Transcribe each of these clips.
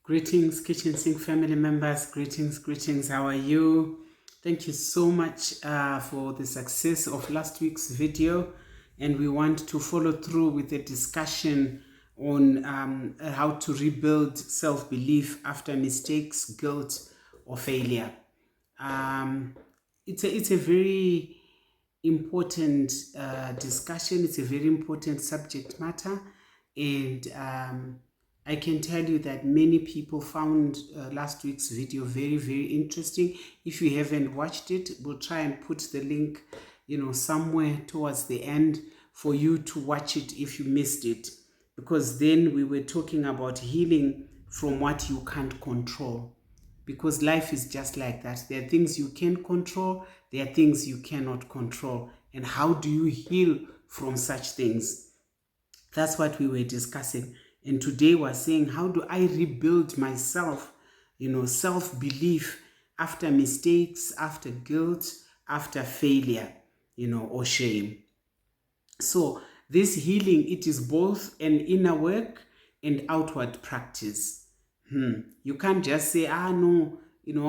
Greetings, Kitchen Sink family members. Greetings. How are you? Thank you so much for the success of last week's video. And we want to follow through with a discussion on how to rebuild self-belief after mistakes, guilt, or failure. It's a very important discussion. It's a very important subject matter. And I can tell you that many people found last week's video very, very interesting. If you haven't watched it, we'll try and put the link, somewhere towards the end for you to watch it if you missed it. Because then we were talking about healing from what you can't control. Because life is just like that. There are things you can control, there are things you cannot control. And how do you heal from such things? That's what we were discussing. And today we're saying, how do I rebuild myself, self-belief after mistakes, after guilt, after failure, or shame. So this healing, it is both an inner work and outward practice. You can't just say, no,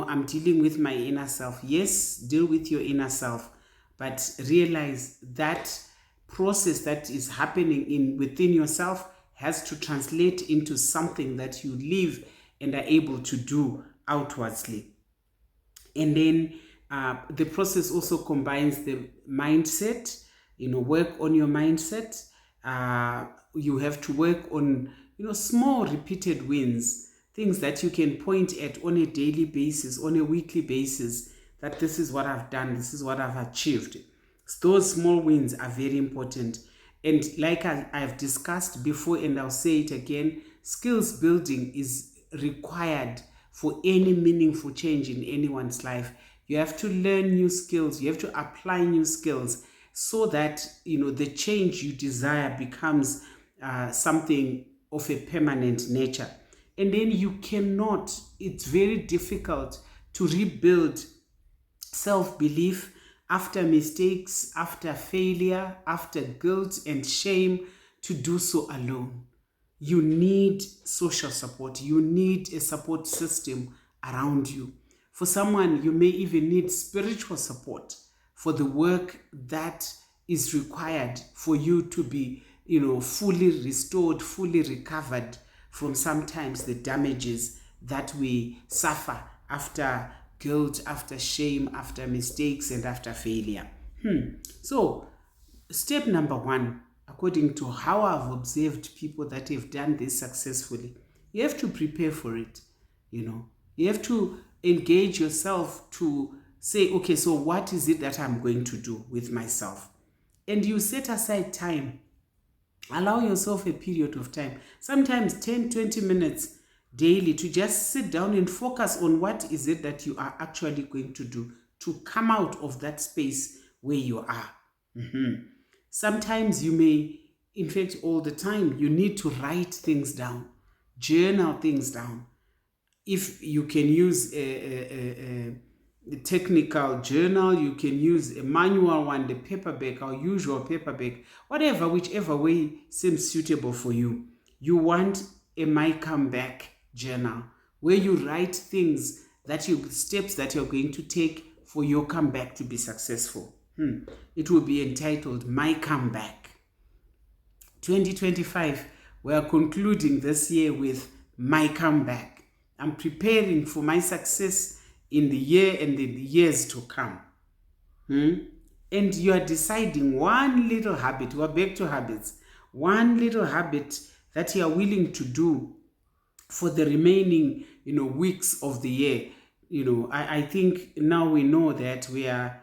I'm dealing with my inner self. Yes, deal with your inner self, but realize that process that is happening within yourself has to translate into something that you live and are able to do outwardly. And then the process also combines the mindset, work on your mindset. You have to work on, small repeated wins, things that you can point at on a daily basis, on a weekly basis, that this is what I've done, this is what I've achieved. Those small wins are very important. And like I've discussed before, and I'll say it again, skills building is required for any meaningful change in anyone's life. You have to learn new skills. You have to apply new skills so that, the change you desire becomes something of a permanent nature. And then it's very difficult to rebuild self-belief after mistakes, after failure, after guilt and shame, to do so alone. You need social support. You need a support system around you. For someone, you may even need spiritual support for the work that is required for you to be, fully restored, fully recovered from sometimes the damages that we suffer after guilt, after shame, after mistakes, and after failure. So, step number 1, according to how I've observed people that have done this successfully, you have to prepare for it. You have to engage yourself to say, okay, so what is it that I'm going to do with myself? And you set aside time. Allow yourself a period of time, sometimes 10, 20 minutes daily, to just sit down and focus on what is it that you are actually going to do to come out of that space where you are. Sometimes you may, in fact, all the time, you need to write things down, journal things down. If you can use a technical journal, you can use a manual one, the paperback, our usual paperback, whichever way seems suitable for you. You want a My Comeback journal where you write things steps that you're going to take for your comeback to be successful. It will be entitled My Comeback. 2025, we are concluding this year with My Comeback. I'm preparing for my success in the year and the years to come. And you are deciding one little habit. We're back to habits. One little habit that you are willing to do for the remaining, weeks of the year. I think now we know that we are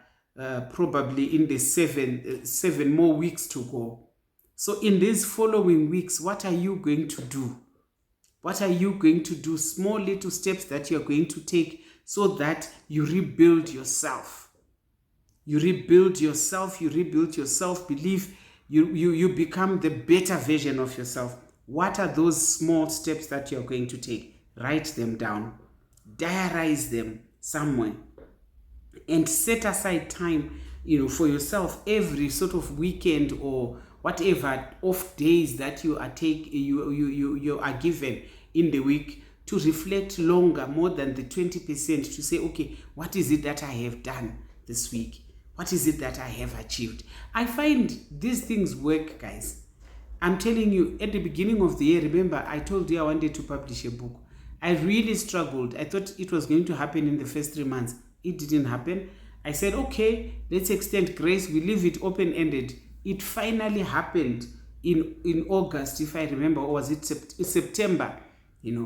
probably in the seven more weeks to go. So in these following weeks, what are you going to do? What are you going to do? Small little steps that you're going to take so that you rebuild yourself. You rebuild yourself, you rebuild your self-belief, you become the better version of yourself. What are those small steps that you're going to take? Write them down. Diarize them somewhere. And set aside time, for yourself every sort of weekend or whatever off days that you are you are given in the week to reflect longer, more than the 20%, to say, okay, what is it that I have done this week? What is it that I have achieved? I find these things work, guys. I'm telling you, at the beginning of the year, remember, I told you I wanted to publish a book. I really struggled. I thought it was going to happen in the first 3 months. It didn't happen. I said, okay, let's extend grace. We leave it open-ended. It finally happened in August, if I remember, or was it September?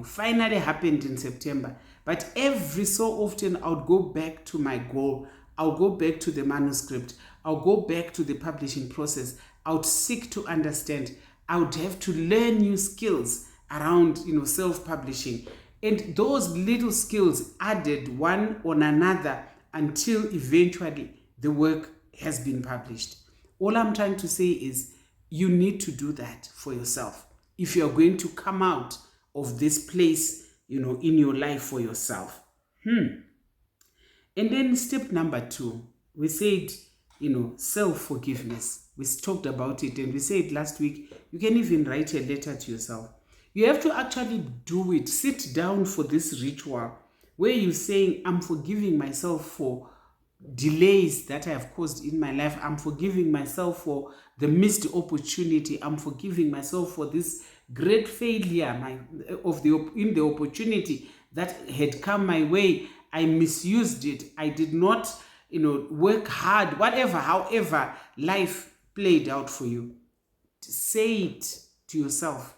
Finally happened in September. But every so often, I would go back to my goal. I'll go back to the manuscript. I'll go back to the publishing process. I would seek to understand. I would have to learn new skills around, self-publishing. And those little skills added one on another until eventually the work has been published. All I'm trying to say is you need to do that for yourself if you're going to come out of this place, in your life for yourself. And then step number 2, we said, self-forgiveness. We talked about it, and we said last week, you can even write a letter to yourself. You have to actually do it. Sit down for this ritual where you're saying, I'm forgiving myself for delays that I have caused in my life. I'm forgiving myself for the missed opportunity. I'm forgiving myself for this great failure in the opportunity that had come my way. I misused it. I did not, work hard, whatever, however life played out for you. Say it to yourself,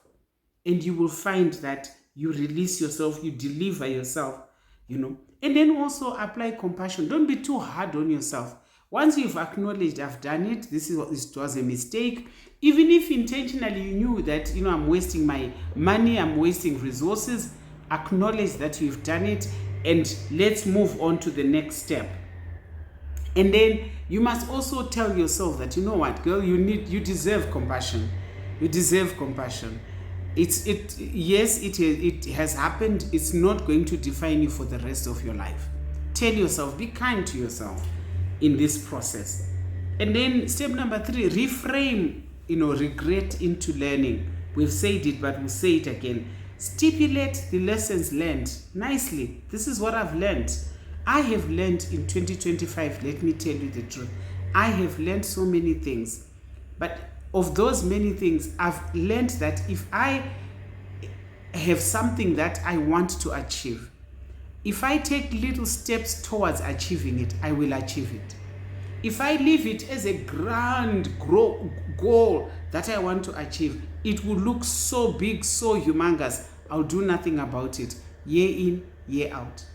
and you will find that you release yourself, you deliver yourself, And then also apply compassion. Don't be too hard on yourself. Once you've acknowledged, I've done it, this was a mistake, even if intentionally you knew that, I'm wasting my money, I'm wasting resources, acknowledge that you've done it, and let's move on to the next step. And then you must also tell yourself that, you know what, girl, you deserve compassion. You deserve compassion. It has happened. It's not going to define you for the rest of your life. Tell yourself, be kind to yourself in this process. And then step number 3, reframe, regret into learning. We've said it, but we'll say it again. Stipulate the lessons learned nicely. This is what I've learned. I have learned in 2025, let me tell you the truth. I have learned so many things. But of those many things, I've learned that if I have something that I want to achieve, if I take little steps towards achieving it, I will achieve it. If I leave it as a grand goal that I want to achieve, it will look so big, so humongous. I'll do nothing about it, year in, year out.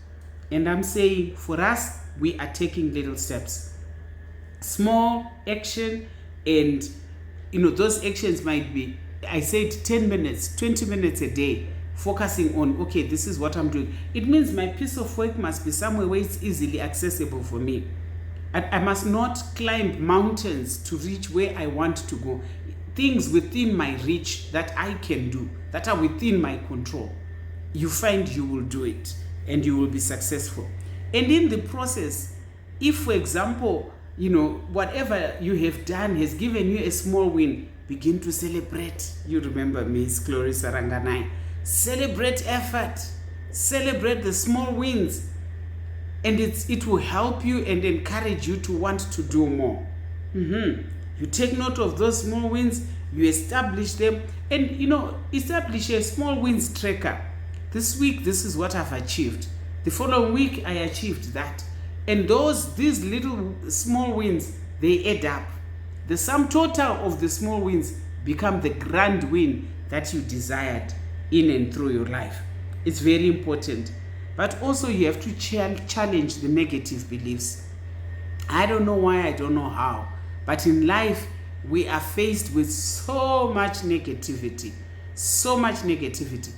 And I'm saying for us, we are taking little steps. Small action, and those actions might be, I said 10 minutes, 20 minutes a day, focusing on, okay, this is what I'm doing. It means my piece of work must be somewhere where it's easily accessible for me. I must not climb mountains to reach where I want to go. Things within my reach that I can do, that are within my control. You find you will do it, and you will be successful. And in the process, if, for example, whatever you have done has given you a small win, begin to celebrate. You remember Miss Clarissa Ranganai. Celebrate effort. Celebrate the small wins. And it will help you and encourage you to want to do more. You take note of those small wins, you establish them, and establish a small wins tracker. This week, this is what I've achieved. The following week, I achieved that. And these little small wins, they add up. The sum total of the small wins become the grand win that you desired in and through your life. It's very important. But also you have to challenge the negative beliefs. I don't know why, I don't know how. But in life, we are faced with so much negativity. So much negativity.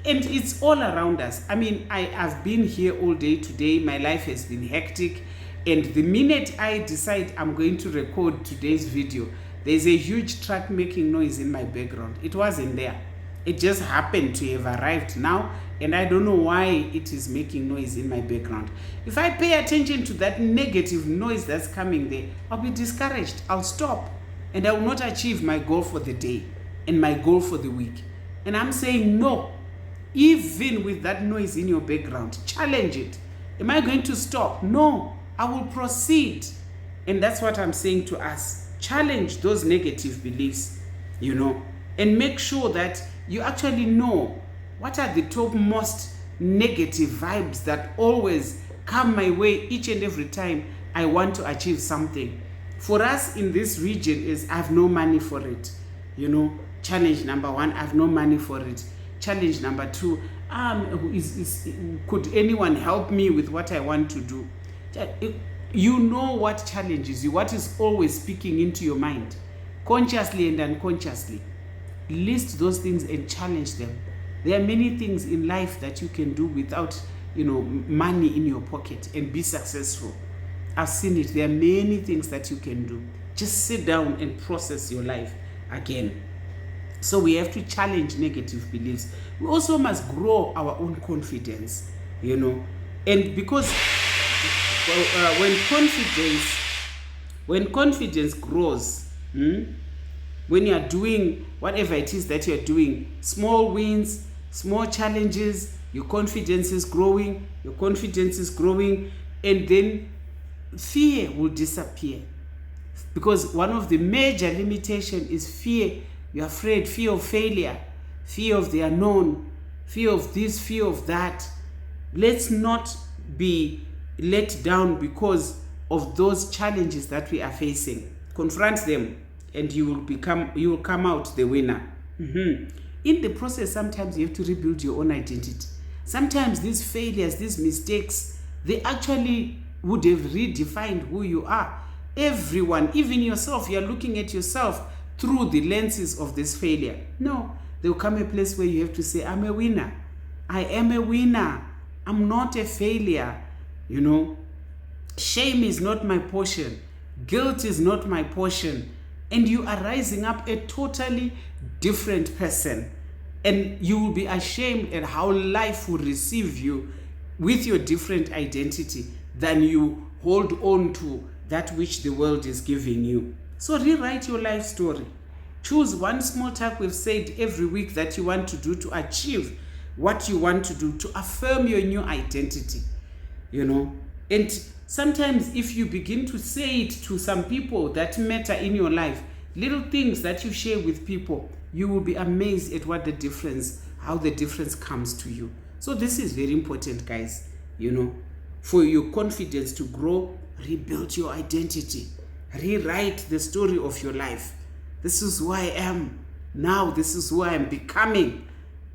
And it's all around us. I mean, I've been here all day today. My life has been hectic. And the minute I decide I'm going to record today's video, there's a huge truck making noise in my background. It wasn't there. It just happened to have arrived now, and I don't know why it is making noise in my background. If I pay attention to that negative noise that's coming there, I'll be discouraged. I'll stop, and I will not achieve my goal for the day and my goal for the week. And I'm saying, no, Even with that noise in your background, challenge it. Am I going to stop? No, I will proceed. And that's what I'm saying to us. Challenge those negative beliefs, and make sure that you actually know what are the topmost negative vibes that always come my way each and every time I want to achieve something. For us in this region is, I have no money for it. Challenge number 1, I have no money for it. Challenge number 2, could anyone help me with what I want to do? You know what challenges you, what is always speaking into your mind, consciously and unconsciously. List those things and challenge them. There are many things in life that you can do without, money in your pocket and be successful. I've seen it. There are many things that you can do. Just sit down and process your life again. So we have to challenge negative beliefs. We also must grow our own confidence, and because when confidence grows, when you are doing whatever it is that you're doing, small wins, small challenges, your confidence is growing, and then fear will disappear. Because one of the major limitations is fear. You're afraid, fear of failure, fear of the unknown, fear of this, fear of that. Let's not be let down because of those challenges that we are facing. Confront them, and you will come out the winner. In the process, sometimes you have to rebuild your own identity. Sometimes these failures, these mistakes, they actually would have redefined who you are. Everyone, even yourself, you're looking at yourself through the lenses of this failure. No, there will come a place where you have to say, I'm a winner. I am a winner. I'm not a failure. Shame is not my portion. Guilt is not my portion. And you are rising up a totally different person. And you will be ashamed at how life will receive you with your different identity than you hold on to that which the world is giving you. So rewrite your life story. Choose one small task we've said every week that you want to do to achieve what you want to do, to affirm your new identity, And sometimes if you begin to say it to some people that matter in your life, little things that you share with people, you will be amazed at how the difference comes to you. So this is very important, guys, for your confidence to grow. Rebuild your identity. Rewrite the story of your life. This is who I am now. This is who I am becoming.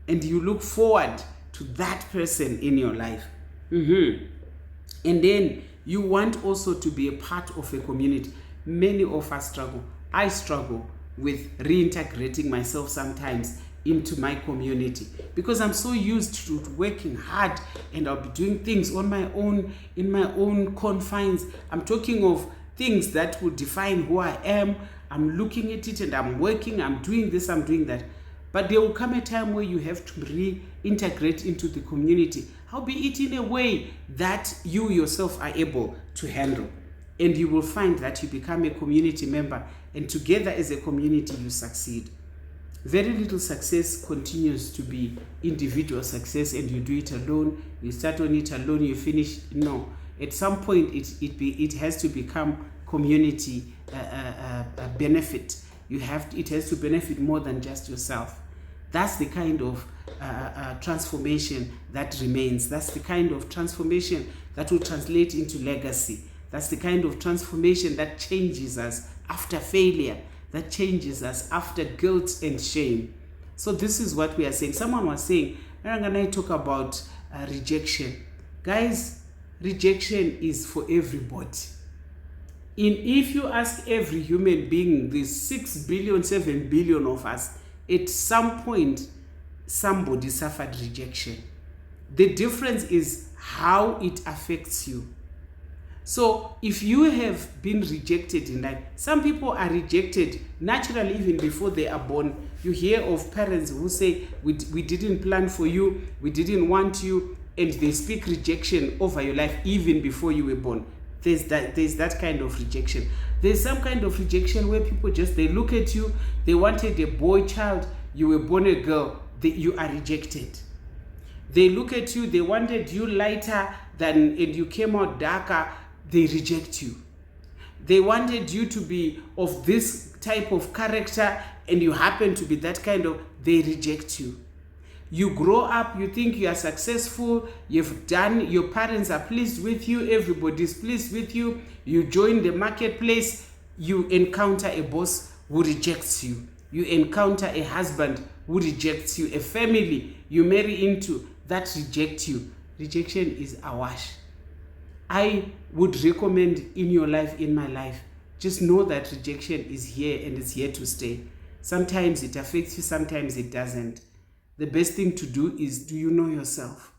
And you look forward to that person in your life. And then you want also to be a part of a community. Many of us struggle. I struggle with reintegrating myself sometimes into my community because I'm so used to working hard, and I'll be doing things on my own, in my own confines. I'm talking of things that will define who I am. I'm looking at it and I'm working, I'm doing this, I'm doing that. But there will come a time where you have to reintegrate into the community, howbeit in a way that you yourself are able to handle. And you will find that you become a community member, and together as a community you succeed. Very little success continues to be individual success, and you do it alone. You start on it alone, you finish. No, at some point it has to become community benefit. It has to benefit more than just yourself. That's the kind of transformation that remains. That's the kind of transformation that will translate into legacy. That's the kind of transformation that changes us after failure, that changes us after guilt and shame. So this is what we are saying. Someone was saying, I'm going to talk about rejection. Guys, rejection is for everybody. If you ask every human being, the 6 billion, 7 billion of us, at some point, somebody suffered rejection. The difference is how it affects you. So if you have been rejected in life, some people are rejected naturally even before they are born. You hear of parents who say, we didn't plan for you, we didn't want you, and they speak rejection over your life even before you were born. There's that kind of rejection. There's some kind of rejection where people they look at you, they wanted a boy child, you were born a girl, you are rejected. They look at you, they wanted you lighter than, and you came out darker, they reject you. They wanted you to be of this type of character and you happen to be that kind of, they reject you. You grow up, you think you are successful, you've done, your parents are pleased with you, everybody's pleased with you, you join the marketplace, you encounter a boss who rejects you. You encounter a husband who rejects you, a family you marry into that rejects you. Rejection is a wash. I would recommend in your life, in my life, just know that rejection is here and it's here to stay. Sometimes it affects you, sometimes it doesn't. The best thing to do is, do you know yourself?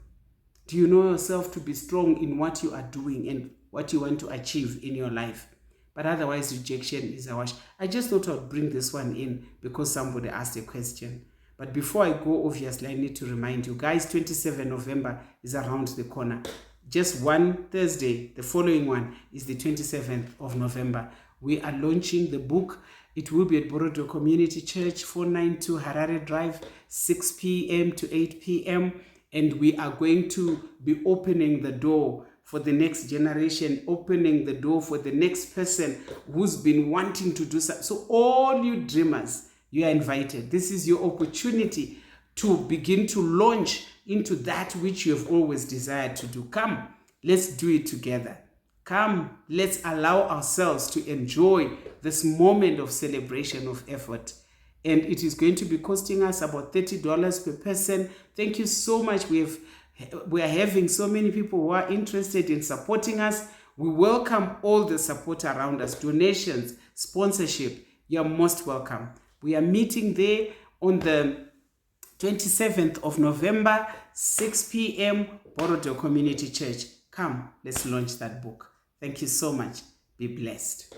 Do you know yourself to be strong in what you are doing and what you want to achieve in your life? But otherwise, rejection is a wash. I just thought I'd bring this one in because somebody asked a question. But before I go, obviously, I need to remind you, guys, 27 November is around the corner. Just one Thursday, the following one is the 27th of November. We are launching the book. It will be at Borodo Community Church, 492 Harare Drive, 6 p.m. to 8 p.m. And we are going to be opening the door for the next generation, opening the door for the next person who's been wanting to do something. So all you dreamers, you are invited. This is your opportunity to begin to launch into that which you have always desired to do. Come, let's do it together. Come, let's allow ourselves to enjoy this moment of celebration of effort. And it is going to be costing us about $30 per person. Thank you so much. We are having so many people who are interested in supporting us. We welcome all the support around us, donations, sponsorship. You're most welcome. We are meeting there on the 27th of November, 6 p.m., Borodo Community Church. Come, let's launch that book. Thank you so much. Be blessed.